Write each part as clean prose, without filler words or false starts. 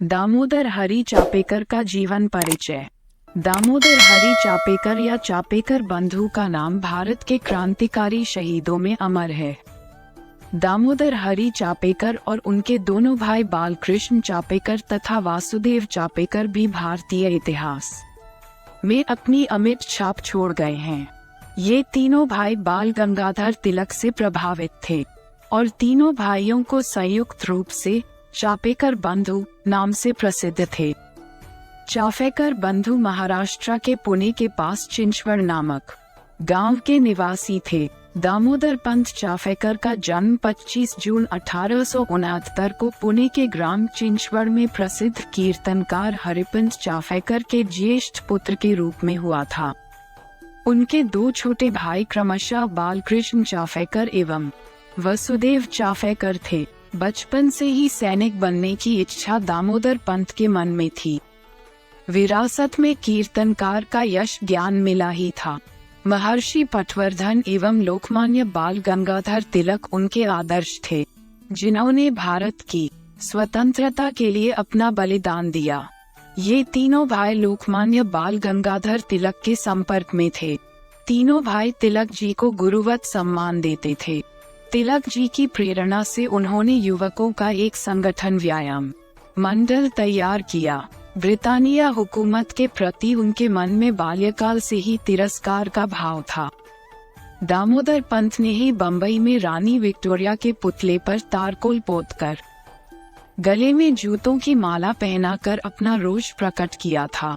दामोदर हरी चापेकर का जीवन परिचय। दामोदर हरी चापेकर या चापेकर बंधु का नाम भारत के क्रांतिकारी शहीदों में अमर है। दामोदर हरी चापेकर और उनके दोनों भाई बालकृष्ण चापेकर तथा वासुदेव चापेकर भी भारतीय इतिहास में अपनी अमिट छाप छोड़ गए हैं। ये तीनों भाई बाल गंगाधर तिलक से प्रभावित थे और तीनों भाइयों को संयुक्त रूप से चापेकर बंधु नाम से प्रसिद्ध थे। चापेकर बंधु महाराष्ट्र के पुणे के पास चिंचवड़ नामक गांव के निवासी थे। दामोदर पंत चापेकर का जन्म 25 जून 1869 को पुणे के ग्राम चिंचवड़ में प्रसिद्ध कीर्तनकार हरिपंत चापेकर के ज्येष्ठ पुत्र के रूप में हुआ था। उनके दो छोटे भाई क्रमशः बालकृष्ण चापेकर एवं वसुदेव चापेकर थे। बचपन से ही सैनिक बनने की इच्छा दामोदर पंत के मन में थी। विरासत में कीर्तनकार का यश ज्ञान मिला ही था। महर्षि पटवर्धन एवं लोकमान्य बाल गंगाधर तिलक उनके आदर्श थे, जिन्होंने भारत की स्वतंत्रता के लिए अपना बलिदान दिया। ये तीनों भाई लोकमान्य बाल गंगाधर तिलक के संपर्क में थे। तीनों भाई तिलक जी को गुरुवत सम्मान देते थे। तिलक जी की प्रेरणा से उन्होंने युवकों का एक संगठन व्यायाम मंडल तैयार किया। ब्रिटानिया हुकूमत के प्रति उनके मन में बाल्यकाल से ही तिरस्कार का भाव था। दामोदर पंत ने ही बंबई में रानी विक्टोरिया के पुतले पर तारकोल पोतकर गले में जूतों की माला पहनाकर अपना रोष प्रकट किया था।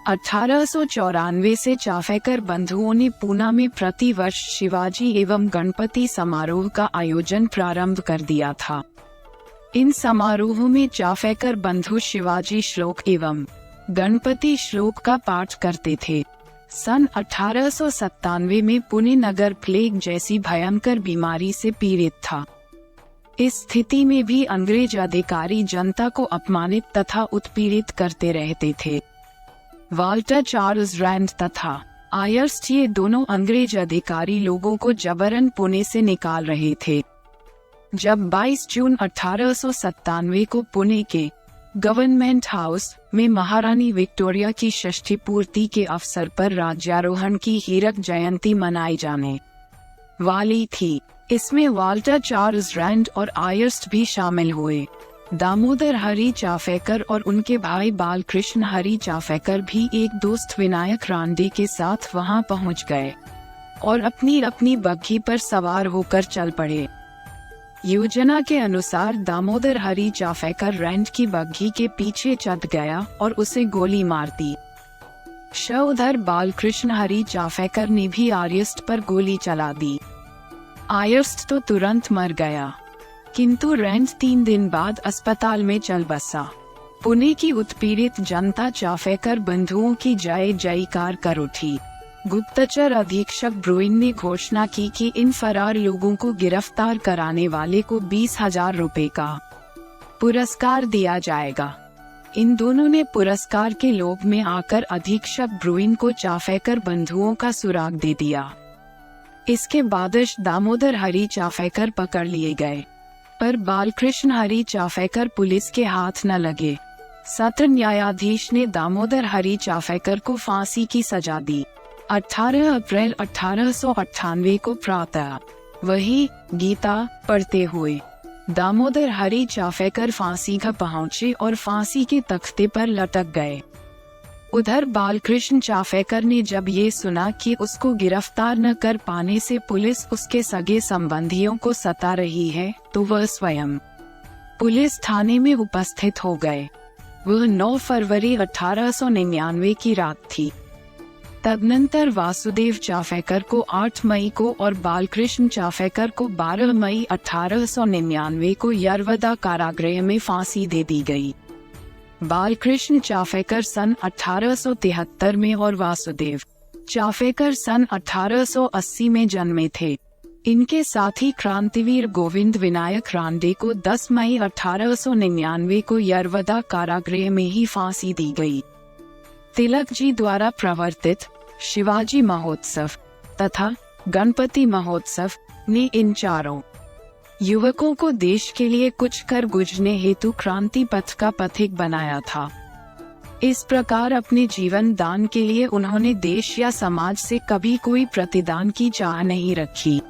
1894 से चापेकर बंधुओं ने पूना में प्रति वर्ष शिवाजी एवं गणपति समारोह का आयोजन प्रारंभ कर दिया था। इन समारोहों में चापेकर बंधु शिवाजी श्लोक एवं गणपति श्लोक का पाठ करते थे। सन 1897 में पुणे नगर प्लेग जैसी भयंकर बीमारी से पीड़ित था। इस स्थिति में भी अंग्रेज अधिकारी जनता को अपमानित तथा उत्पीड़ित करते रहते थे। वाल्टर चार्ल्स रैंड तथा आयर्स्ट ये दोनों अंग्रेज अधिकारी लोगों को जबरन पुणे से निकाल रहे थे। जब 22 जून 1897 को पुणे के गवर्नमेंट हाउस में महारानी विक्टोरिया की षष्ठी पूर्ति के अवसर पर राज्यारोहण की हीरक जयंती मनाई जाने वाली थी, इसमें वाल्टर चार्ल्स रैंड और आयर्स्ट भी शामिल हुए। दामोदर हरी चापेकर और उनके भाई बालकृष्ण हरी चापेकर भी एक दोस्त विनायक रांडे के साथ वहां पहुंच गए और अपनी अपनी बग्घी पर सवार होकर चल पड़े। योजना के अनुसार दामोदर हरी चापेकर रैंड की बग्घी के पीछे चढ़ गया और उसे गोली मार दी। उधर बालकृष्ण हरी चापेकर ने भी आयर्स्ट पर गोली चला दी। आयर्स्ट तो तुरंत मर गया, किंतु रैंड 3 दिन बाद अस्पताल में चल बसा। पुणे की उत्पीड़ित जनता चापेकर बंधुओं की जय जयकार कर उठी। गुप्तचर अधीक्षक ब्रुइन ने घोषणा की कि इन फरार लोगों को गिरफ्तार कराने वाले को 20,000 रुपए का पुरस्कार दिया जाएगा। इन दोनों ने पुरस्कार के लोभ में आकर अधीक्षक ब्रुइन को चापेकर बंधुओं का सुराग दे दिया। इसके बाद दामोदर हरी चापेकर पकड़ लिए गए, पर बालकृष्ण हरी चापेकर पुलिस के हाथ न लगे। सत्र न्यायाधीश ने दामोदर हरी चापेकर को फांसी की सजा दी। 18 अप्रैल 1898 को प्रातः वही गीता पढ़ते हुए दामोदर हरी चापेकर फांसी घर पहुंचे और फांसी के तख्ते पर लटक गए। उधर बालकृष्ण चापेकर ने जब ये सुना कि उसको गिरफ्तार न कर पाने से पुलिस उसके सगे संबंधियों को सता रही है, तो वह स्वयं पुलिस थाने में उपस्थित हो गए। वह 9 फरवरी 1899 की रात थी। तदनंतर वासुदेव चापेकर को 8 मई को और बालकृष्ण चापेकर को 12 मई 1899 को यरवदा कारागृह में फांसी दे दी गई। बालकृष्ण चापेकर सन 1873 में और वासुदेव चापेकर सन 1880 में जन्मे थे। इनके साथी क्रांतिवीर गोविंद विनायक रांडे को 10 मई 1899 को यरवदा कारागृह में ही फांसी दी गई। तिलक जी द्वारा प्रवर्तित शिवाजी महोत्सव तथा गणपति महोत्सव ने इन चारों युवकों को देश के लिए कुछ कर गुजरने हेतु क्रांति पथ का पथिक बनाया था। इस प्रकार अपने जीवन दान के लिए उन्होंने देश या समाज से कभी कोई प्रतिदान की चाह नहीं रखी।